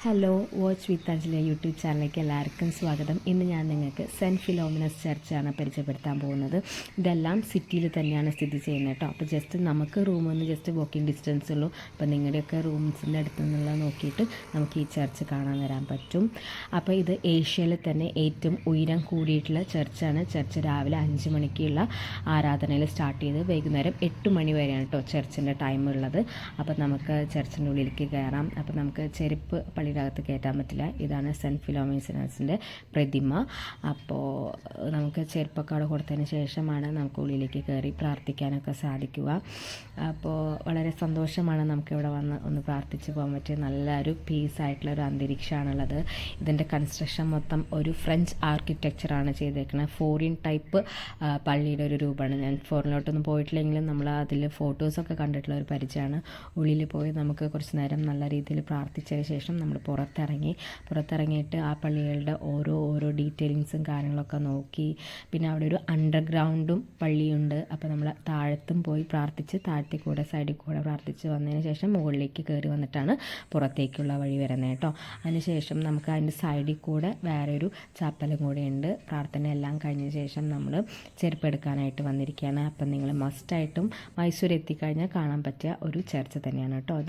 Hello watch with Anjali YouTube ചാനലിലേക്ക് എല്ലാവർക്കും സ്വാഗതം. ഇന്ന് ഞാൻ നിങ്ങൾക്ക് സെൻറ്റ് ഫിലോമിനസ് ചർച്ചാണ് പരിചയപ്പെടുത്താൻ പോകുന്നത്. ഇതെല്ലാം സിറ്റിയിൽ തന്നെയാണ് സ്ഥിതി ചെയ്യുന്നത് കേട്ടോ. അപ്പോൾ ജസ്റ്റ് നമുക്ക് റൂമിൽ നിന്ന് ജസ്റ്റ് വാക്കിംഗ് ഡിസ്റ്റൻസ് ഉള്ളൂ. അപ്പോൾ നിങ്ങളുടെയൊക്കെ റൂംസിൻ്റെ അടുത്ത് നിന്നുള്ള നോക്കിയിട്ട് നമുക്ക് ഈ ചർച്ച് കാണാൻ വരാൻ പറ്റും. അപ്പോൾ ഇത് ഏഷ്യയിൽ തന്നെ ഏറ്റവും ഉയരം കൂടിയിട്ടുള്ള ചർച്ചാണ്. ചർച്ച് രാവിലെ 5 മണിക്കുള്ള ആരാധനയിൽ സ്റ്റാർട്ട് ചെയ്ത് വൈകുന്നേരം 8 മണി വരെയാണ് കേട്ടോ ചർച്ചിൻ്റെ ടൈം ഉള്ളത്. അപ്പോൾ നമുക്ക് ചർച്ചിൻ്റെ ഉള്ളിലേക്ക് കയറാം. അപ്പോൾ നമുക്ക് ചെരുപ്പ് അകത്ത് കയറ്റാൻ പറ്റില്ല. ഇതാണ് സെൻറ്റ് ഫിലോമിനസിൻ്റെ പ്രതിമ. അപ്പോൾ നമുക്ക് ചെരുപ്പൊക്കെ അവിടെ കൊടുത്തതിന് ശേഷമാണ് നമുക്ക് ഉള്ളിലേക്ക് കയറി പ്രാർത്ഥിക്കാനൊക്കെ സാധിക്കുക. അപ്പോൾ വളരെ സന്തോഷമാണ് നമുക്കിവിടെ വന്ന് ഒന്ന് പ്രാർത്ഥിച്ച് പോകാൻ പറ്റിയ നല്ലൊരു പീസായിട്ടുള്ളൊരു അന്തരീക്ഷമാണുള്ളത്. ഇതിൻ്റെ കൺസ്ട്രക്ഷൻ മൊത്തം ഒരു ഫ്രഞ്ച് ആർക്കിടെക്ചറാണ് ചെയ്തേക്കുന്നത്. ഫോറിൻ ടൈപ്പ് പള്ളിയുടെ ഒരു രൂപമാണ്. ഞാൻ ഫോറിനിലോട്ടൊന്നും പോയിട്ടില്ലെങ്കിലും നമ്മൾ അതിൽ ഫോട്ടോസൊക്കെ കണ്ടിട്ടുള്ള ഒരു പരിചയമാണ്. ഉള്ളിൽ പോയി നമുക്ക് കുറച്ച് നേരം നല്ല രീതിയിൽ പ്രാർത്ഥിച്ചതിന് ശേഷം നമ്മൾ പുറത്തിറങ്ങിയിട്ട് ആ പള്ളികളുടെ ഓരോ ഡീറ്റെയിലിങ്സും കാര്യങ്ങളൊക്കെ നോക്കി. പിന്നെ അവിടെ ഒരു അണ്ടർഗ്രൗണ്ടും പള്ളിയുണ്ട്. അപ്പോൾ നമ്മൾ താഴത്തും പോയി പ്രാർത്ഥിച്ച് താഴത്തെ കൂടെ സൈഡിൽ കൂടെ പ്രാർത്ഥിച്ച് വന്നതിന് ശേഷം മുകളിലേക്ക് കയറി വന്നിട്ടാണ് പുറത്തേക്കുള്ള വഴി വരുന്നത് കേട്ടോ. അതിനുശേഷം നമുക്ക് അതിൻ്റെ സൈഡിൽ കൂടെ വേറെ ഒരു ചാപ്പലും കൂടെ ഉണ്ട്. പ്രാർത്ഥന എല്ലാം കഴിഞ്ഞ ശേഷം നമ്മൾ ചെരുപ്പ് എടുക്കാനായിട്ട് വന്നിരിക്കുകയാണ്. അപ്പം നിങ്ങൾ മസ്റ്റായിട്ടും മൈസൂർ എത്തിക്കഴിഞ്ഞാൽ കാണാൻ പറ്റിയ ഒരു ചർച്ച് തന്നെയാണ് കേട്ടോ അത്.